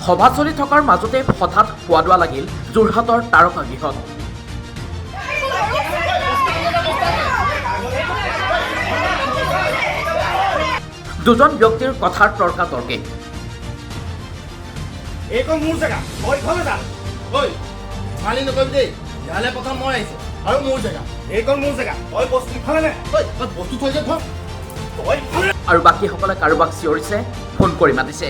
সভা চলি থকাৰ মাজতে হঠাৎ খোৱা লাগিল যোৰহাটৰ তাৰকা গৃহত। দুজন ব্যক্তিৰ কথাৰ তৰ্কাতৰ্কি। এইখন মোৰ জেগা, মই ইফালে যাম। ঐ মালি নকৰিবি দেই, ইয়ালৈ প্ৰথম মই আহিছোঁ আৰু মোৰ জেগা। এইখন মোৰ জেগা, তই বস্তু ইফালে নে? ঐ তই বস্তু থৈ যে থ। আৰু বাকীসকলে কাৰোবাক চিঞৰিছে, ফোন কৰি মাতিছে।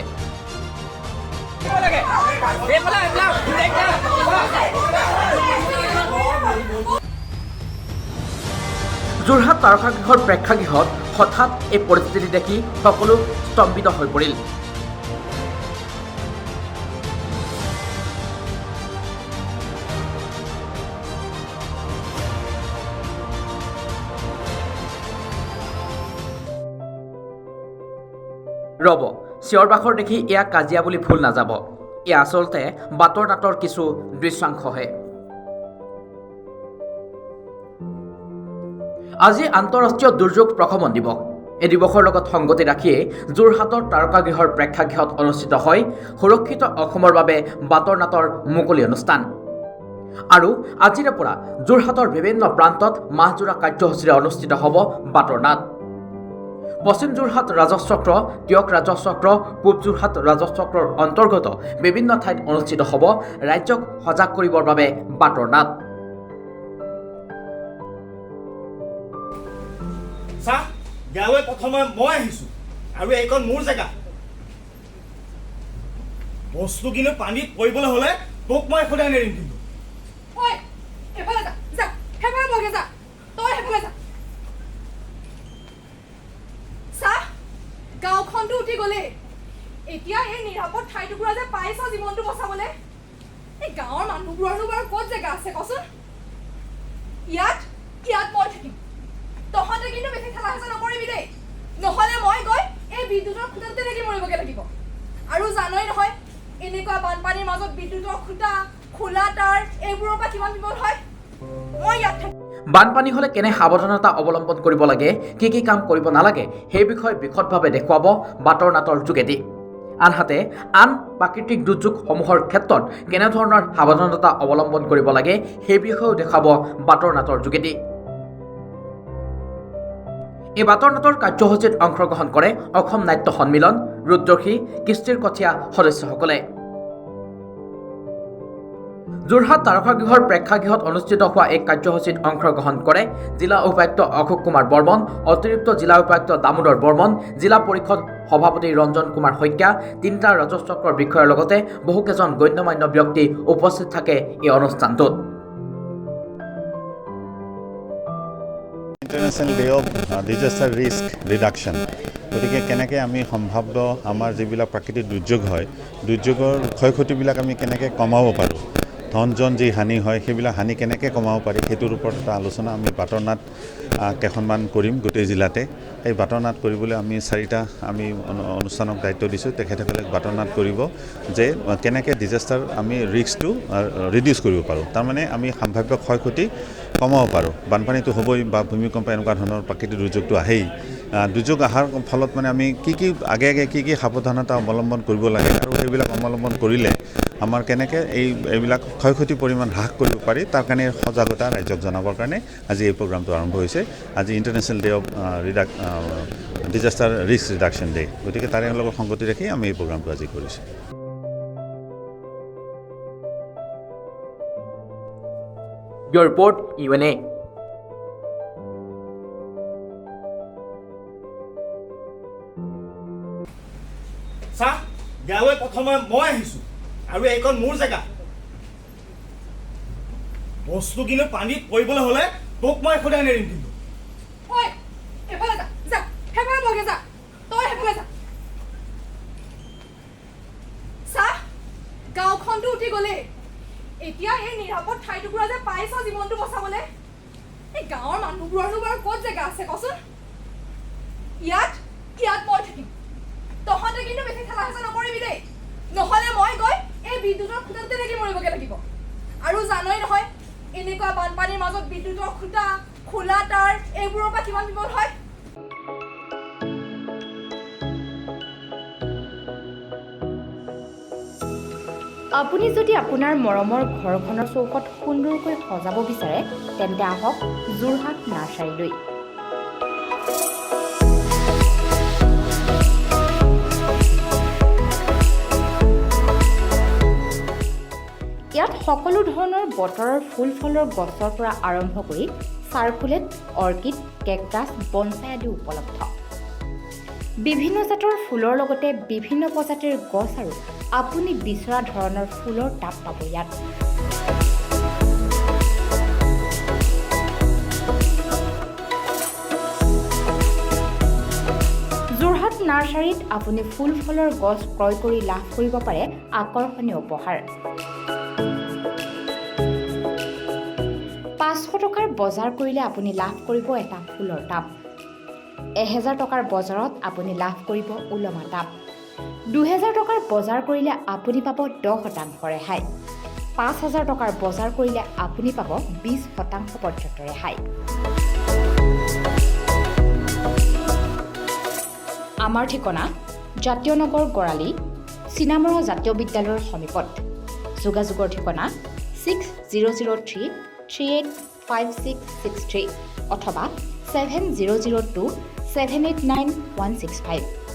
যোৰহাট তাৰকাগৃহৰ প্ৰেক্ষাগৃহত হঠাৎ এই পৰিস্থিতি দেখি সকলো স্তম্ভিত হৈ পৰিল। ৰব, চিঞৰ বাখৰ দেখি এয়া কাজিয়া বুলি ভুল নাযাব। এয়া আচলতে বাটৰ নাটৰ কিছু দৃশ্যাংশহে। আজি আন্তঃৰাষ্ট্ৰীয় দুৰ্যোগ প্ৰশমন দিৱস। এই দিৱসৰ লগত সংগতি ৰাখিয়ে যোৰহাটৰ তাৰকাগৃহৰ প্ৰেক্ষাগৃহত অনুষ্ঠিত হয় সুৰক্ষিত অসমৰ বাবে বাটৰ নাটৰ মুকলি অনুষ্ঠান। আৰু আজিৰে পৰা যোৰহাটৰ বিভিন্ন প্ৰান্তত মাহজোৰা কাৰ্যসূচীৰে অনুষ্ঠিত হ'ব বাটৰ নাট। পশ্চিম যোৰহাট ৰাজহচক্ৰ, তিয়ক ৰাজহচক্ৰ, পূব যোৰহাট ৰাজহচক্ৰৰ অন্তৰ্গত বিভিন্ন ঠাইত অনুষ্ঠিত হ'ব ৰাজ্যক সজাগ কৰিবৰ বাবে বাটৰ নাট। চা, ইয়ালৈ প্ৰথমে মই আহিছোঁ আৰু এইখন মোৰ জেগা। বস্তু কিন্তু পানীত পৰিবলৈ হ'লে তোক মই সদায় নেৰিম কিন্তু। ঐ এফালে যা, যা সেইফালে বগে যা, তই সেইফালে যা। চাহ, গাঁওখনটো উঠি গ'লে, এতিয়া এই নিৰাপদ ঠাইটুকুৰা যে পাইছ জীৱনটো বচাবলৈ, এই গাঁৱৰ মানুহবোৰৰনো বাৰু ক'ত জেগা আছে কচোন? ইয়াত মই থাকিম। তহঁতে কিন্তু বেছি ঠেলা হেঁচা নকৰিবি দেই, নহ'লে মই গৈ এই বিদ্যুতৰ খুঁটাতে লাগি মৰিবগৈ লাগিব। আৰু জানই নহয় এনেকুৱা বানপানীৰ মাজত বিদ্যুতৰ খুঁটা, খোলা তাঁৰ এইবোৰৰ পৰা কিমান বিপদ হয়। মই ইয়াত থাকিম। বানপানী হ'লে কেনে সাৱধানতা অৱলম্বন কৰিব লাগে, কি কি কাম কৰিব নালাগে, সেই বিষয়ে বিশদভাৱে দেখুৱাব বাটৰ নাটৰ যোগেদি। আনহাতে আন প্ৰাকৃতিক দুৰ্যোগসমূহৰ ক্ষেত্ৰত কেনেধৰণৰ সাৱধানতা অৱলম্বন কৰিব লাগে সেই বিষয়েও দেখাব বাটৰ নাটৰ যোগেদি। এই বাটৰ নাটৰ কাৰ্যসূচীত অংশগ্ৰহণ কৰে অসম নাট্য সন্মিলন, ৰুদ্ৰসী, কৃষ্টিৰ কঠীয়া সদস্যসকলে। যোৰহাট তাৰকাগৃহৰ প্ৰেক্ষাগৃহত অনুষ্ঠিত হোৱা এই কাৰ্যসূচীত অংশগ্ৰহণ কৰে জিলা উপায়ুক্ত অশোক কুমাৰ বৰ্মন, অতিৰিক্ত জিলা উপায়ুক্ত দামোদৰ বৰ্মন, জিলা পৰিষদ সভাপতি ৰঞ্জন কুমাৰ শইকীয়া, তিনিটা ৰাজহচক্ৰৰ বিষয়াৰ লগতে বহুকেইজন গণ্যমান্য ব্যক্তি উপস্থিত থাকে এই অনুষ্ঠানটোত। International day of disaster risk reduction. গতিকে কেনেকৈ আমি সম্ভাৱ্য আমাৰ যিবিলাক প্ৰাকৃতিক দুৰ্যোগ হয়, দুৰ্যোগৰ ক্ষয় ক্ষতিবিলাক আমি কেনেকৈ কমাব পাৰোঁ, ধন জন যি হানি হয় সেইবিলাক হানি কেনেকৈ কমাব পাৰি, সেইটোৰ ওপৰত এটা আলোচনা আমি বাটৰ নাট কেইখনমান কৰিম গোটেই জিলাতে। এই বাটৰ নাট কৰিবলৈ আমি 4টা আমি অনুষ্ঠানক দায়িত্ব দিছোঁ। তেখেতসকলে বাটৰ নাট কৰিব যে কেনেকৈ ডিজাষ্টাৰ আমি ৰিস্কটো ৰিডিউচ কৰিব পাৰোঁ, তাৰমানে আমি সম্ভাৱ্য ক্ষয় ক্ষতি কমাব পাৰোঁ। বানপানীটো হ'বই বা ভূমিকম্প এনেকুৱা ধৰণৰ প্ৰাকৃতিক দুৰ্যোগটো আহেই। দুৰ্যোগ অহাৰ ফলত মানে আমি আগে কি সাৱধানতা অৱলম্বন কৰিব লাগে আৰু সেইবিলাক অৱলম্বন কৰিলে আমাৰ কেনেকৈ এইবিলাক ক্ষয় ক্ষতিৰ পৰিমাণ হ্ৰাস কৰিব পাৰি তাৰ কাৰণে সজাগতা ৰাইজক জনাবৰ কাৰণে আজি এই প্ৰগ্ৰামটো আৰম্ভ হৈছে। আজি international day of disaster risk reduction day, গতিকে তাৰে লগত সংগতি ৰাখি আমি এই প্ৰগ্ৰামটো আজি কৰিছোঁ। Your report, UNA. চা, ইয়ালৈ প্ৰথমে মই আহিছোঁ আৰু এইখন মোৰ জেগা। বস্তু কিন্তু পানীত পৰিবলৈ হ'লে তোক মই সদায় নেৰিম কিন্তু। ঐ এফালে যা, যা সেইফালে বগে যা, তই সেইফালে যা। চাহ, গাঁওখনটো উঠি গ'লে, এতিয়া এই নিৰাপদ ঠাইটুকুৰা যে পাইছ জীৱনটো বচাবলৈ, এই গাঁৱৰ মানুহবোৰৰনো বাৰু ক'ত জেগা আছে কচোন? ইয়াত মই থাকিম। তহঁতে কিন্তু বেছি ঠেলা হেঁচা নকৰিবি দেই, নহ'লে মই গৈ এই বিদ্যুতৰ খুঁটাতে লাগি মৰিবগৈ লাগিব। আৰু জানই নহয় এনেকুৱা বানপানীৰ মাজত বিদ্যুতৰ খুঁটা, খোলা তাঁৰ এইবোৰৰ পৰা কিমান বিপদ হয়। আপুনি যদি আপোনাৰ মৰমৰ ঘৰখনৰ চৌকত সুন্দৰকৈ সজাব বিচাৰে তেন্তে আহক যোৰহাট নাৰ্চাৰীলৈ। ইয়াত সকলো ধৰণৰ বতৰৰ ফুল ফলৰ গছৰ পৰা আৰম্ভ কৰি চাৰ্কুলেট, অৰ্কিড, কেকটাছ, বনচাই আদি উপলব্ধ। বিভিন্ন জাতৰ ফুলৰ লগতে বিভিন্ন প্ৰজাতিৰ গছ আৰু আপুনি বিচৰা ধৰণৰ ফুলৰ টাব পাব ইয়াত। যোৰহাট নাৰ্চাৰীত আপুনি ফুল ফলৰ গছ ক্ৰয় কৰি লাভ কৰিব পাৰে আকৰ্ষণীয় উপহাৰ। 500 টকাৰ বজাৰ কৰিলে আপুনি লাভ কৰিব এটা ফুলৰ টাব। 1000 টকাৰ বজাৰত আপুনি লাভ কৰিব ওলমা টাব। 2000 টকাৰ বজাৰ কৰিলে আপুনি পাব 10% ৰেহাই। 5000 টকাৰ বজাৰ কৰিলে আপুনি পাব 20% পৰ্যন্ত ৰেহাই। আমাৰ ঠিকনা জাতীয় নগৰ গড়ালি, চিনামৰা জাতীয় বিদ্যালয়ৰ সমীপত। যোগাযোগৰ ঠিকনা 6003385663 অথবা 7002789165।